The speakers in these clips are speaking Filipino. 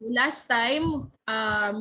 Last time,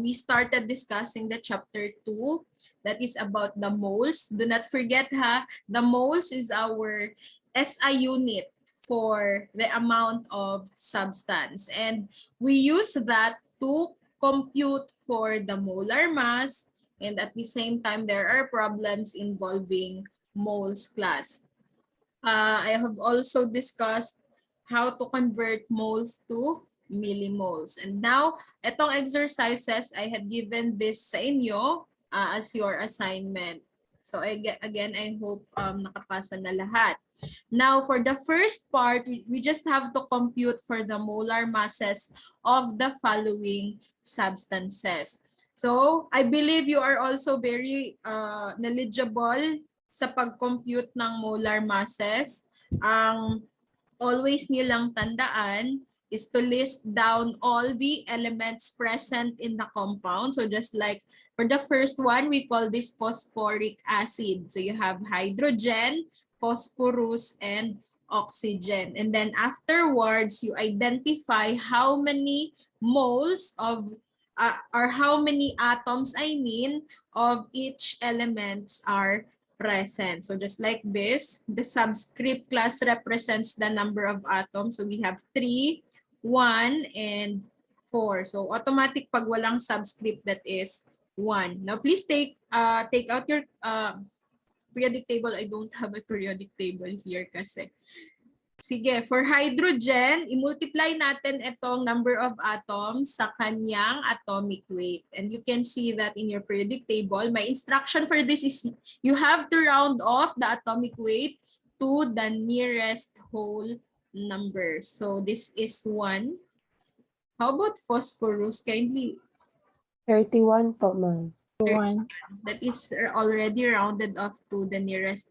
we started discussing the chapter 2 that is about the moles. Do not forget the moles is our SI unit for the amount of substance. And we use that to compute for the molar mass, and at the same time, there are problems involving moles class. I have also discussed how to convert moles to millimoles. And now, itong exercises, I had given this sa inyo as your assignment. So again, I hope nakapasa na lahat. Now, for the first part, we just have to compute for the molar masses of the following substances. So, I believe you are also very knowledgeable sa pag-compute ng molar masses. Ang always nilang tandaan is to list down all the elements present in the compound. So just like for the first one, we call this phosphoric acid. So you have hydrogen, phosphorus, and oxygen. And then afterwards, you identify how many moles of or how many atoms, of each elements are present. So just like this, the subscript class represents the number of atoms. So we have 3, 1, and 4. So automatic pag walang subscript, that is 1. Now please take out your periodic table. I don't have a periodic table here kasi. Sige, for hydrogen, i-multiply natin itong number of atoms sa kanyang atomic weight. And you can see that in your periodic table. My instruction for this is you have to round off the atomic weight to the nearest whole number. So this is 1. How about phosphorus? Kindly. 31 po, ma'am. 1. That is already rounded off to the nearest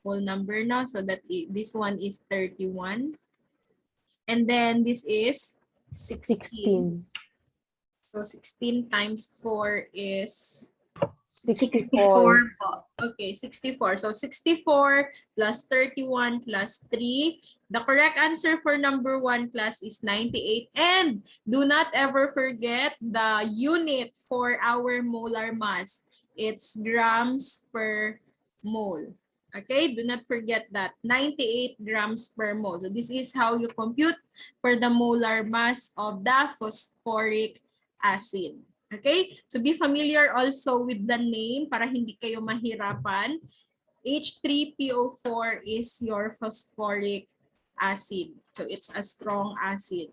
whole number now, so that this one is 31, and then this is 16. So 16 times 4 is 64. Okay, 64. So 64 plus 31 plus 3. The correct answer for number 1 class is 98. And do not ever forget the unit for our molar mass. It's grams per mole. Okay, do not forget that, 98 grams per mole. So this is how you compute for the molar mass of the phosphoric acid. Okay, so be familiar also with the name para hindi kayo mahirapan. H3PO4 is your phosphoric acid. So it's a strong acid,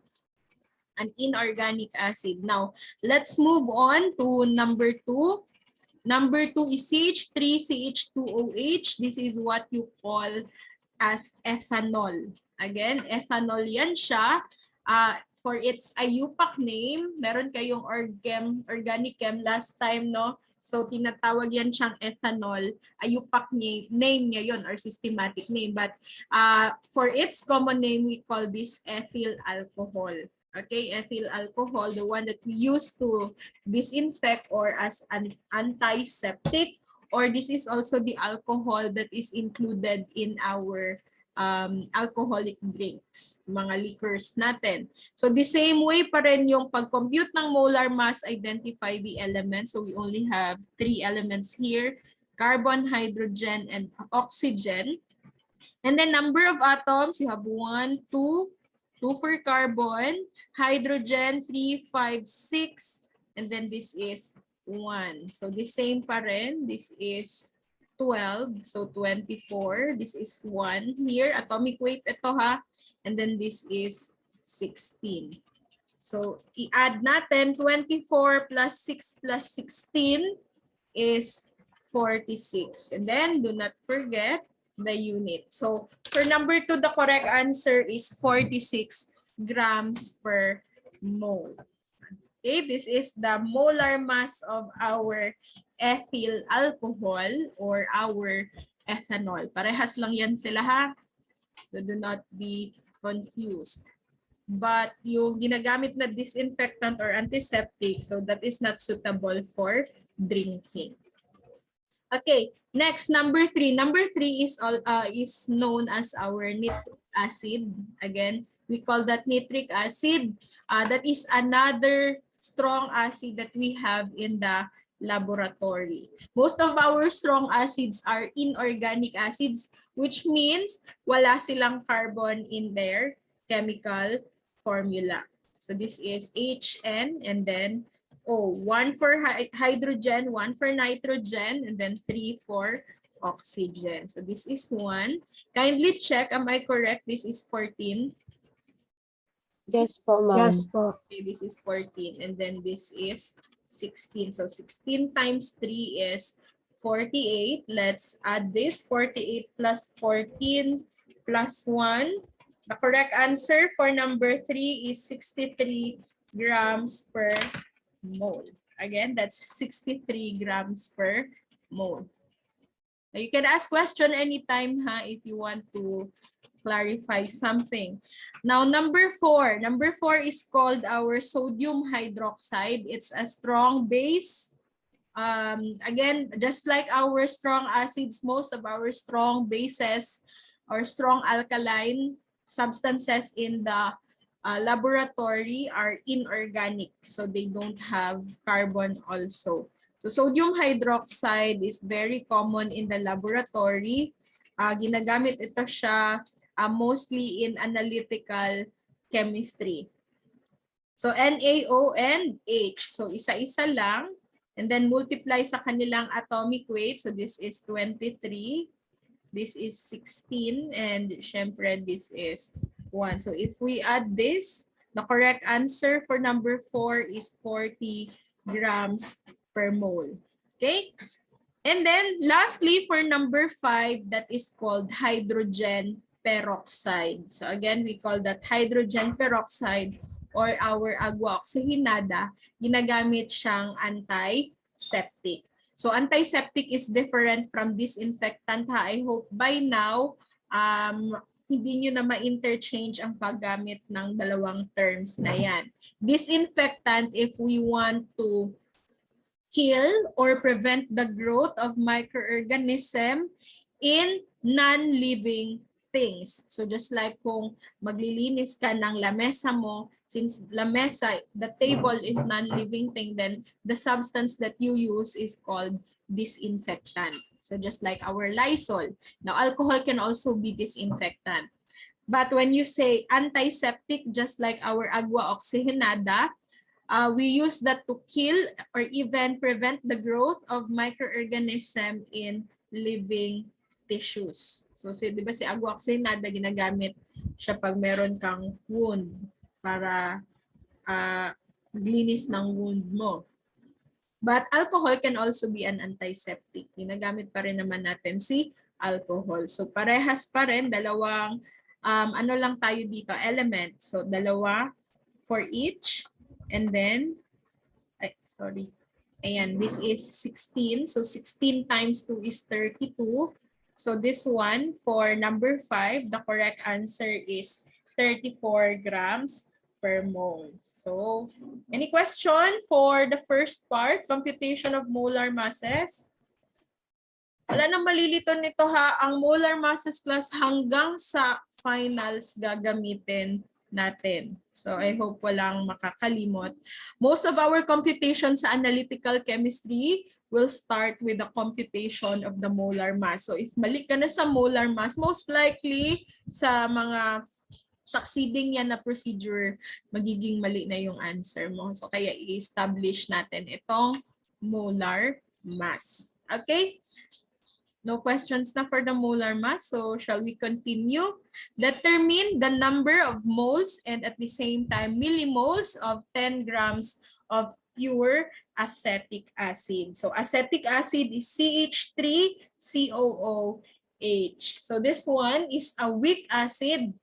an inorganic acid. Now, let's move on to number 2. Number 2 is CH3CH2OH. This is what you call as ethanol. Again, ethanol yan siya. For its IUPAC name, meron kayong organic chem last time, no? So, tinatawag yan siyang ethanol. IUPAC name niya yun, or systematic name. But for its common name, we call this ethyl alcohol. Okay, ethyl alcohol, the one that we use to disinfect or as an antiseptic, or this is also the alcohol that is included in our alcoholic drinks, mga liquors natin. So the same way pa rin yung pag-compute ng molar mass, identify the elements. So we only have 3 elements here, carbon, hydrogen, and oxygen. And then number of atoms, you have 1, 2 for carbon, hydrogen 3, 5, 6, and then this is 1. So the same pa rin, this is 12, so 24, this is 1 here, atomic weight ito and then this is 16. So i-add natin, 24 plus 6 plus 16 is 46. And then do not forget the unit. So for number 2, the correct answer is 46 grams per mole. Okay, this is the molar mass of our ethyl alcohol or our ethanol. Parehas lang yan sila So do not be confused. But yung ginagamit na disinfectant or antiseptic, so that is not suitable for drinking. Okay, next, number 3. Number 3 is known as our nitric acid. Again, We call that nitric acid. That is another strong acid that we have in the laboratory. Most of our strong acids are inorganic acids, which means wala silang carbon in their chemical formula. So this is HN and then O. 1 for hydrogen, 1 for nitrogen, and then 3 for oxygen. So this is 1. Kindly check, am I correct? This is 14. Yes po, ma'am. Okay, this is 14 and then this is 16. So 16 times 3 is 48. Let's add this 48 plus 14 plus 1. The correct answer for number 3 is 63 grams per mole. Again, that's 63 grams per mole. Now, you can ask question anytime if you want to clarify something. Now, number 4. Number 4 is called our sodium hydroxide. It's a strong base. Again, just like our strong acids, most of our strong bases or strong alkaline substances in the laboratory are inorganic. So they don't have carbon also. So sodium hydroxide is very common in the laboratory. Ginagamit ito siya mostly in analytical chemistry. So NaO and H. So isa-isa lang. And then multiply sa kanilang atomic weight. So this is 23. This is 16. And syempre this is 1. So if we add this, the correct answer for number 4 is 40 grams per mole. Okay? And then lastly for number 5, that is called hydrogen peroxide. So again, we call that hydrogen peroxide or our agua oxigenada. Ginagamit siyang antiseptic. So antiseptic is different from disinfectant. I hope by now, hindi nyo na ma-interchange ang paggamit ng dalawang terms na yan. Disinfectant, if we want to kill or prevent the growth of microorganism in non-living things. So just like kung maglilinis ka ng lamesa mo, since lamesa, the table is non-living thing, then the substance that you use is called disinfectant. So just like our Lysol. Now, alcohol can also be disinfectant. But when you say antiseptic, just like our agua oxigenada, we use that to kill or even prevent the growth of microorganism in living tissues. So, di ba si agua oxigenada, ginagamit siya pag meron kang wound para maglinis ng wound mo. But alcohol can also be an antiseptic. Ginagamit pa rin naman natin si alcohol. So parehas pa rin, dalawang ano lang tayo dito, element. So dalawa for each. And then, ayan, this is 16. So 16 times 2 is 32. So this one for number 5, the correct answer is 34 grams per mole. So, any question for the first part, computation of molar masses? Wala nang malilito nito ang molar masses class hanggang sa finals gagamitin natin. So, I hope walang makakalimot. Most of our computations sa analytical chemistry will start with the computation of the molar mass. So, if mali ka na sa molar mass, most likely sa mga succeeding yan na procedure, magiging mali na yung answer mo. So, kaya i-establish natin itong molar mass. Okay? No questions na for the molar mass. So, shall we continue? Determine the number of moles and at the same time millimoles of 10 grams of pure acetic acid. So, acetic acid is CH3COOH. So, this one is a weak acid.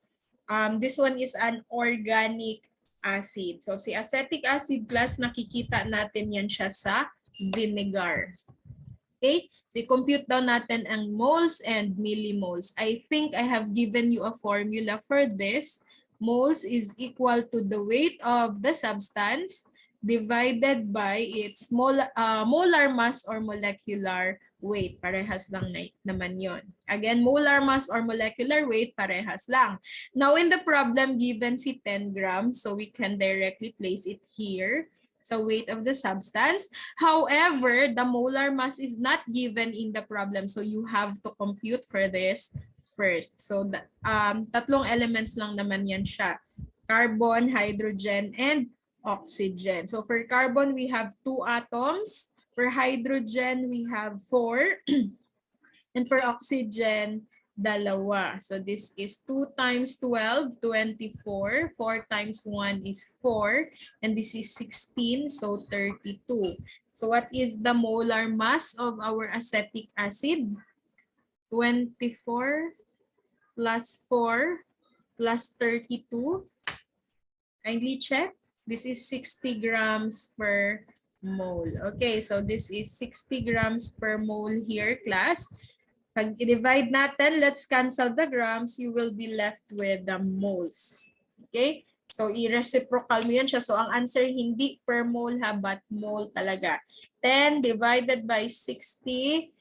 This one is an organic acid. So, si acetic acid class, nakikita natin yan siya sa vinegar. Okay? So, i-compute daw natin ang moles and millimoles. I think I have given you a formula for this. Moles is equal to the weight of the substance divided by its molar mass or molecular weight. Parehas lang naman yon. Again, molar mass or molecular weight, parehas lang. Now, in the problem, given si 10 grams, so we can directly place it here. So, weight of the substance. However, the molar mass is not given in the problem. So, you have to compute for this first. So, tatlong elements lang naman yan siya. Carbon, hydrogen, and oxygen. So, for carbon, we have 2 atoms. For hydrogen, we have 4. And for oxygen, dalawa. So this is 2 times 12, 24. 4 times 1 is 4. And this is 16, so 32. So what is the molar mass of our acetic acid? 24 plus 4 plus 32. Kindly check. This is 60 grams per mole. Okay, so this is 60 grams per mole here, class. Pag i-divide natin, let's cancel the grams, you will be left with the moles. Okay? So, i-reciprocal mo yan siya. So, ang answer hindi per mole ha, but mole talaga. 10 divided by 60.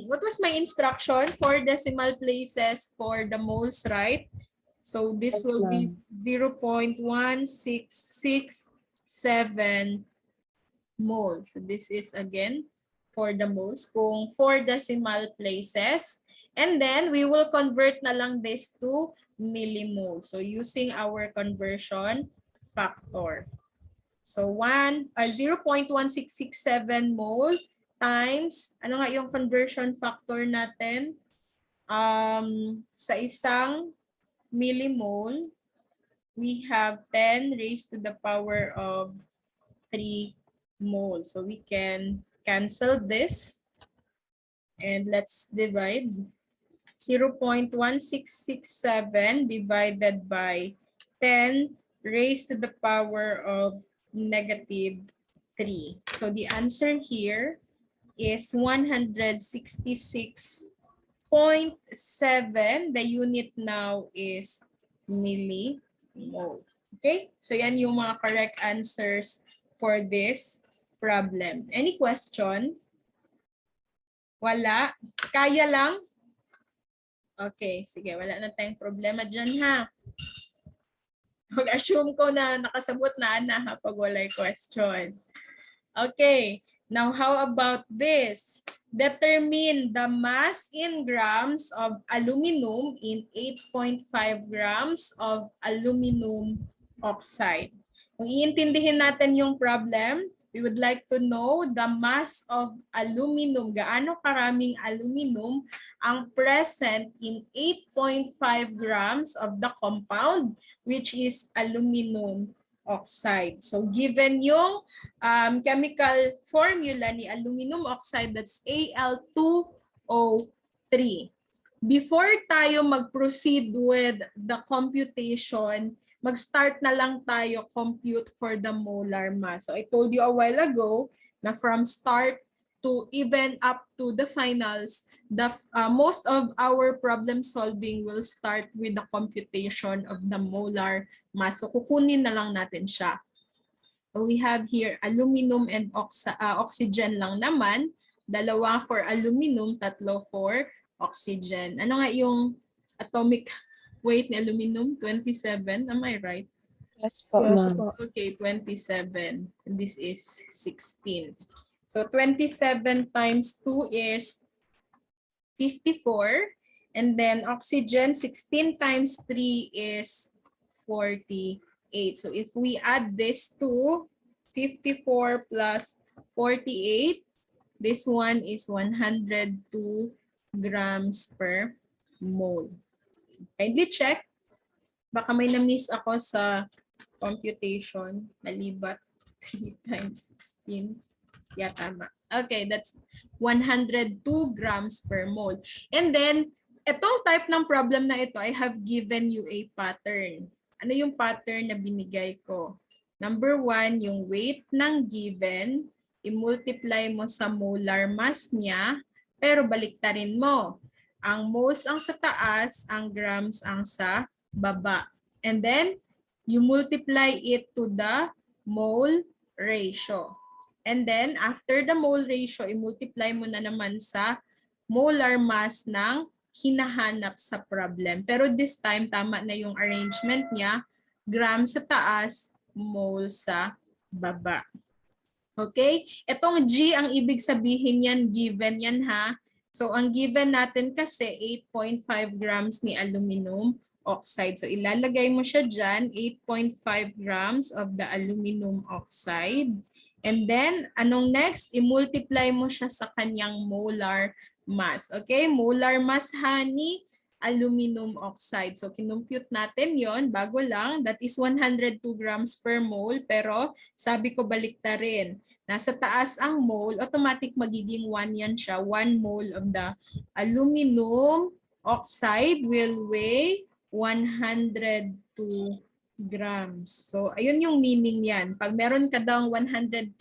What was my instruction? 4 decimal places for the moles, right? So, this will be 0.1667 moles. So, this is again for the moles kung 4 decimal places. And then we will convert na lang this to millimoles. So using our conversion factor. So 0.1667 mole times, ano nga yung conversion factor natin? Sa isang millimole, we have 10 raised to the power of 3 moles. So we can cancel this and let's divide 0.1667 divided by 10 raised to the power of -3. So the answer here is 166.7. The unit now is millimole. Okay? So yan yung mga correct answers for this problem. Any question? Wala? Kaya lang? Okay, sige. Wala na tayong problema dyan ha. Mag-assume ko na nakasabot na ha pag wala'y question. Okay. Now, how about this? Determine the mass in grams of aluminum in 8.5 grams of aluminum oxide. Kung iintindihin natin yung problem, we would like to know the mass of aluminum. Gaano karaming aluminum ang present in 8.5 grams of the compound, which is aluminum oxide. So given yung chemical formula ni aluminum oxide, that's Al2O3. Before tayo mag-proceed with the computation, mag-start na lang tayo compute for the molar mass. So I told you a while ago na from start to even up to the finals, most of our problem solving will start with the computation of the molar mass. So kukunin na lang natin siya. So we have here aluminum and oxygen lang naman. 2 for aluminum, 3 for oxygen. Ano nga yung atomic weight ni aluminum? 27. Am I right? Yes po, ma'am. Okay, 27. And this is 16. So 27 times 2 is 54. And then oxygen, 16 times 3 is 48. So if we add this to 54 plus 48, this one is 102 grams per mole. Kindly check. Baka may na-miss ako sa computation. Nalibat. 3 times 16. Yeah, tama. Okay, that's 102 grams per mole. And then, itong type ng problem na ito, I have given you a pattern. Ano yung pattern na binigay ko? Number 1, yung weight ng given, i-multiply mo sa molar mass niya, pero baliktarin mo. Ang moles ang sa taas, ang grams ang sa baba. And then, you multiply it to the mole ratio. And then, after the mole ratio, i-multiply mo na naman sa molar mass ng hinahanap sa problem. Pero this time, tama na yung arrangement niya. Gram sa taas, mole sa baba. Okay? Itong G, ang ibig sabihin yan, given yan ha. So, ang given natin kasi 8.5 grams ni aluminum oxide. So, ilalagay mo siya dyan, 8.5 grams of the aluminum oxide. And then, anong next? I-multiply mo siya sa kanyang molar mass. Okay? Molar mass, honey, aluminum oxide. So, kinumpute natin yon bago lang. That is 102 grams per mole. Pero, sabi ko balikta rin. Nasa taas ang mole, automatic magiging 1 yan siya. 1 mole of the aluminum oxide will weigh 102 grams. So, ayun yung meaning yan. Pag meron ka daw 102,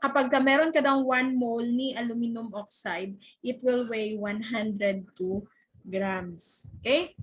kapag meron ka daw 1 mole ni aluminum oxide, it will weigh 102 grams. Okay?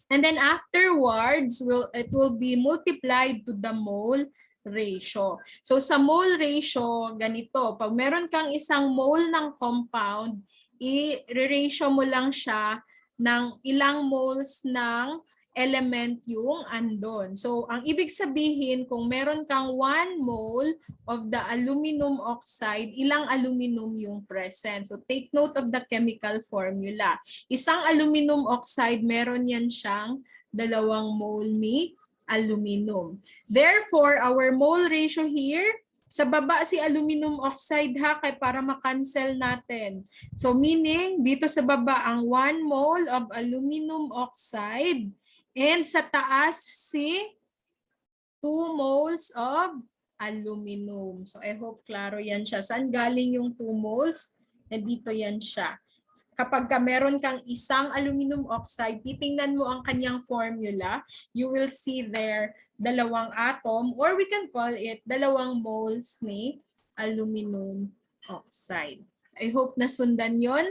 And then afterwards, it will be multiplied to the mole ratio. So sa mole ratio, ganito. Pag meron kang isang mole ng compound, i-ratio mo lang siya ng ilang moles ng element yung andon. So, ang ibig sabihin, kung meron kang 1 mole of the aluminum oxide, ilang aluminum yung present. So, take note of the chemical formula. Isang aluminum oxide, meron yan siyang 2 mole ni aluminum. Therefore, our mole ratio here, sa baba si aluminum oxide ha, kaya para ma-cancel natin. So, meaning, dito sa baba, ang 1 mole of aluminum oxide, and sa taas si 2 moles of aluminum. So I hope klaro yan siya. Saan galing yung 2 moles? Dito yan siya. Kapag meron kang isang aluminum oxide, titingnan mo ang kanyang formula, you will see there 2 atom, or we can call it 2 moles ni aluminum oxide. I hope nasundan yon.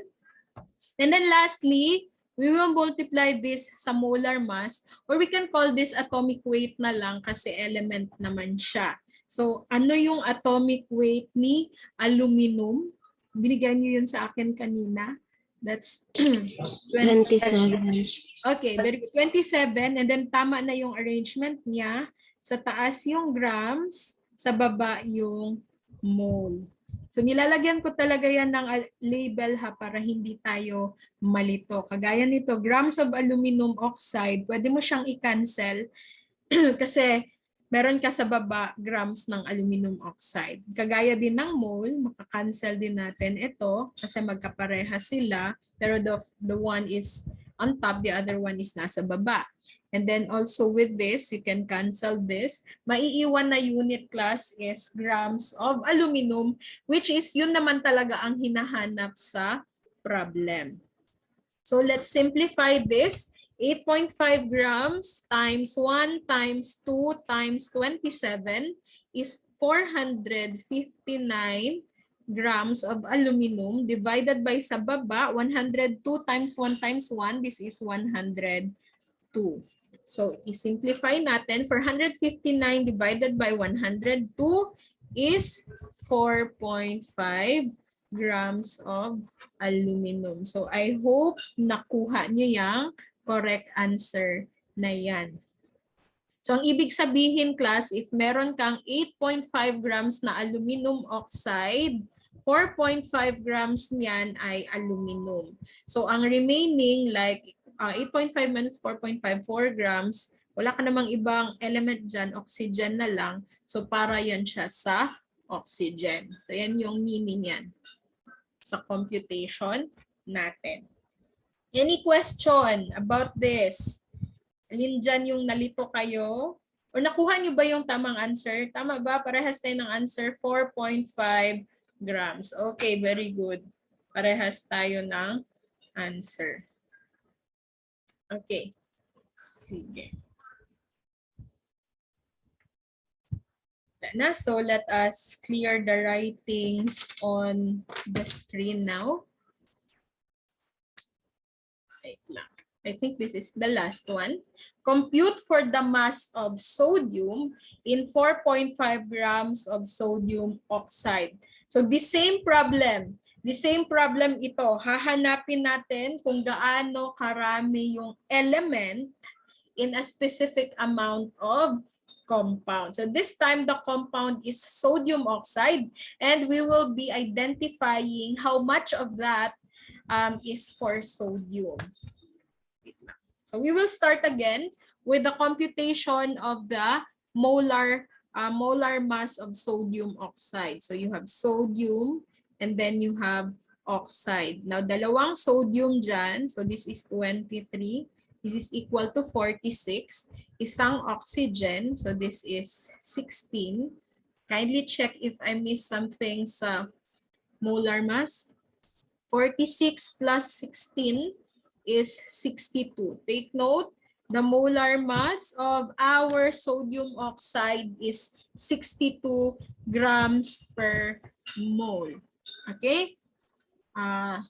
And then lastly, we will multiply this sa molar mass, or we can call this atomic weight na lang kasi element naman siya. So, ano yung atomic weight ni aluminum? Binigyan niyo yun sa akin kanina. That's 27. Okay, very good. 27, and then tama na yung arrangement niya. Sa taas yung grams, sa baba yung mole. So nilalagyan ko talaga yan ng label ha para hindi tayo malito. Kagaya nito, grams of aluminum oxide, pwede mo siyang i-cancel kasi meron ka sa baba grams ng aluminum oxide. Kagaya din ng mole, makakancel din natin ito kasi magkapareha sila, pero the one is on top, the other one is nasa baba. And then also with this, you can cancel this. Maiiwan na unit class is grams of aluminum, which is yun naman talaga ang hinahanap sa problem. So let's simplify this. 8.5 grams times 1 times 2 times 27 is 459 grams of aluminum divided by sa baba, 102 times 1 times 1, this is 102. So, i-simplify natin. 459 divided by 102 is 4.5 grams of aluminum. So, I hope nakuha nyo yung correct answer na yan. So, ang ibig sabihin, class, if meron kang 8.5 grams na aluminum oxide, 4.5 grams niyan ay aluminum. So, ang remaining, like 8.5 minus 4.5, 4 grams, wala ka namang ibang element dyan, oxygen na lang. So, para yan siya sa oxygen. So, yan yung meaning yan sa computation natin. Any question about this? Alin dyan yung nalito kayo? Or nakuha nyo ba yung tamang answer? Tama ba? Parehas tayo ng answer, 4.5 grams. Okay, very good. Parehas tayo ng answer. Okay. Sige. So let us clear the writings on the screen now. Wait lang. I think this is the last one. Compute for the mass of sodium in 4.5 grams of sodium oxide. So the same problem. The same problem ito. Hahanapin natin kung gaano karami yung element in a specific amount of compound. So this time the compound is sodium oxide, and we will be identifying how much of that is for sodium. So we will start again with the computation of the molar mass of sodium oxide. So you have sodium and then you have oxide. Now dalawang sodium dyan. So this is 23. This is equal to 46. Isang oxygen. So this is 16. Kindly check if I missed something sa molar mass. 46 plus 16 is 62. Take note, the molar mass of our sodium oxide is 62 grams per mole. Okay? And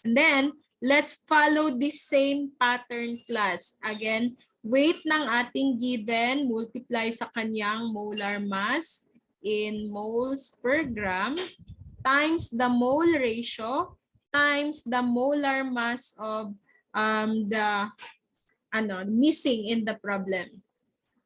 then, let's follow this same pattern class. Again, weight ng ating given, multiply sa kanyang molar mass in moles per gram times the mole ratio times the molar mass of the missing in the problem.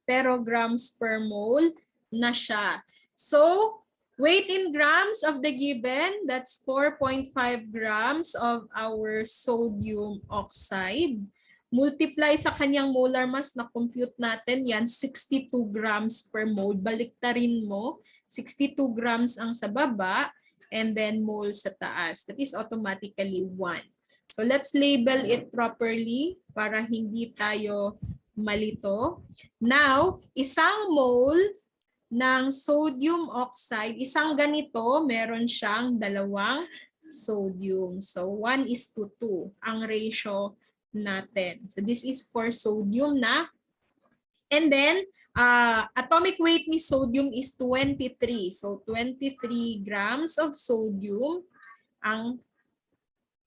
Pero grams per mole na siya. So, weight in grams of the given, that's 4.5 grams of our sodium oxide. Multiply sa kanyang molar mass, na compute natin yan, 62 grams per mole. Baliktarin mo, 62 grams ang sa baba, and then mole sa taas. That is automatically 1. So let's label it properly para hindi tayo malito. Now, isang mole ng sodium oxide, isang ganito, meron siyang dalawang sodium. So 1:2 ang ratio natin. So this is for sodium na. And then, atomic weight ni sodium is 23. So 23 grams of sodium ang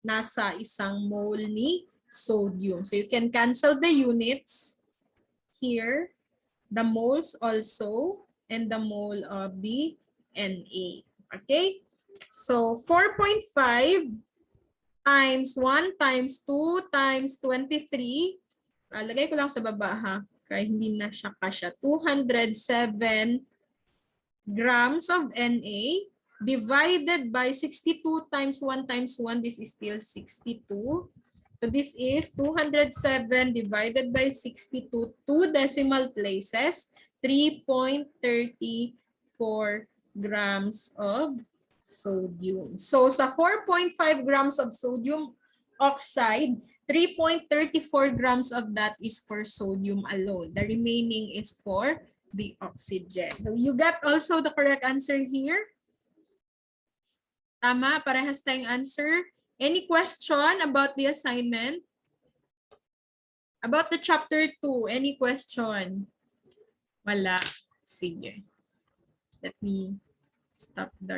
nasa isang mole ni sodium. So you can cancel the units here, the moles also, and the mole of the Na. Okay? So 4.5 times 1 times 2 times 23. Lagay ko lang sa baba ha. Kaya hindi na siya kasya. 207 grams of Na divided by 62 times 1 times 1. This is still 62. So this is 207 divided by 62. 2 decimal places. 3.34 grams of sodium. So sa 4.5 grams of sodium oxide, 3.34 grams of that is for sodium alone. The remaining is for the oxygen. So you got also the correct answer here? Tama, parehas tayong answer. Any question about the assignment? About the chapter 2, any question? Wala. Sige. Let me stop the